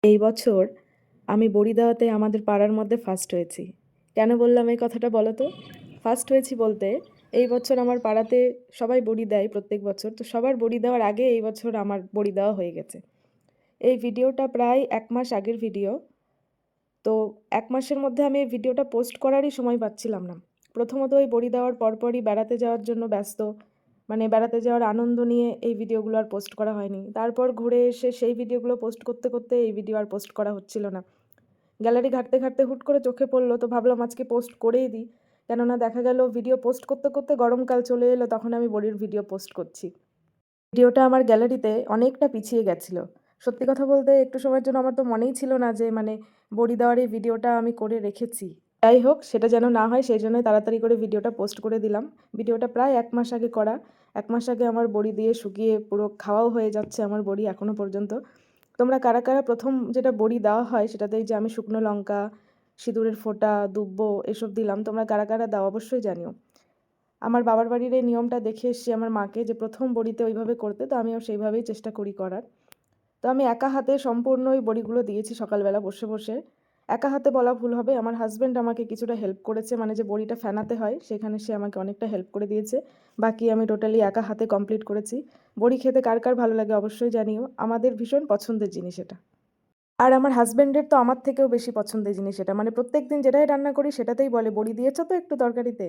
এই বছর আমি বড়ি দেওয়াতে আমাদের পাড়ার মধ্যে ফার্স্ট হয়েছি। কেন বললাম এই কথাটা বলো তো? ফার্স্ট হয়েছি বলতে, এই বছর আমার পাড়াতে সবাই বড়ি দেয় প্রত্যেক বছর। তো সবার বড়ি দেওয়ার আগে এই বছর আমার বড়ি দেওয়া হয়ে গেছে। এই ভিডিওটা প্রায় ১ মাস আগের ভিডিও। তো ১ মাসের মধ্যে আমি এই ভিডিওটা পোস্ট করারই সময় পাচ্ছিলাম না। প্রথমত ওই বড়ি দেওয়ার পরপরই বেড়াতে যাওয়ার জন্য ব্যস্ত। মানে বেড়াতে যাওয়ার আনন্দ নিয়ে এই ভিডিওগুলো আর পোস্ট করা হয়নি। তারপর ঘুরে এসে সেই ভিডিওগুলো পোস্ট করতে, করতে এই ভিডিও আর পোস্ট করা হচ্ছিল না। গ্যালারি ঘাঁটতে, ঘাঁটতে হুট করে চোখে পড়ল, তো ভাবলাম আজকে পোস্ট করেই দিই। কেননা দেখা গেল ভিডিও পোস্ট করতে, করতে গরমকাল চলে এলো, তখন আমি বড়ির ভিডিও পোস্ট করছি। ভিডিওটা আমার গ্যালারিতে অনেকটা পিছিয়ে গেছিলো। সত্যি কথা বলতে একটু সময়ের জন্য আমার তো মনেই ছিল না যে বড়ি দেওয়ার এই ভিডিওটা আমি করে রেখেছি। যাই হোক, সেটা যেন না হয় সেই জন্যই তাড়াতাড়ি করে ভিডিওটা পোস্ট করে দিলাম। ভিডিওটা প্রায় ১ মাস আগে করা। ১ মাস আগে আমার বড়ি দিয়ে শুকিয়ে পুরো খাওয়াও হয়ে যাচ্ছে আমার বড়ি এখনও পর্যন্ত। তোমরা কারা, কারা প্রথম যেটা বড়ি দেওয়া হয় সেটাতে এই যে আমি শুকনো লঙ্কা, সিঁদুরের ফোঁটা, দুব্বো এসব দিলাম। তোমরা কারা, কারা দাও অবশ্যই জানিও। আমার বাবার বাড়ির এই নিয়মটা দেখে এসেছি আমার মাকে, যে প্রথম বড়িতে ওইভাবে করতে, তো আমিও সেইভাবেই চেষ্টা করি করার। তো আমি একা হাতে সম্পূর্ণ ওই বড়িগুলো দিয়েছি সকালবেলা বসে বসে। একা হাতে বলা ভুল হবে, আমার হাজব্যান্ড আমাকে কিছুটা হেল্প করেছে, মানে যে বড়িটা ফেনাতে হয় সেখানে সে আমাকে অনেকটা হেল্প করে দিয়েছে। বাকি আমি টোটালি একা হাতে কমপ্লিট করেছি। বড়ি খেতে কার কার ভালো লাগে অবশ্যই জানিও, আমাদের ভীষণ পছন্দের জিনিস এটা। আর আমার হাজব্যান্ডের তো আমার থেকেও বেশি পছন্দের জিনিস এটা, মানে প্রত্যেক দিন যেটাই রান্না করি সেটাতেই বলে, বড়ি দিয়েছো তো একটু তরকারিতে।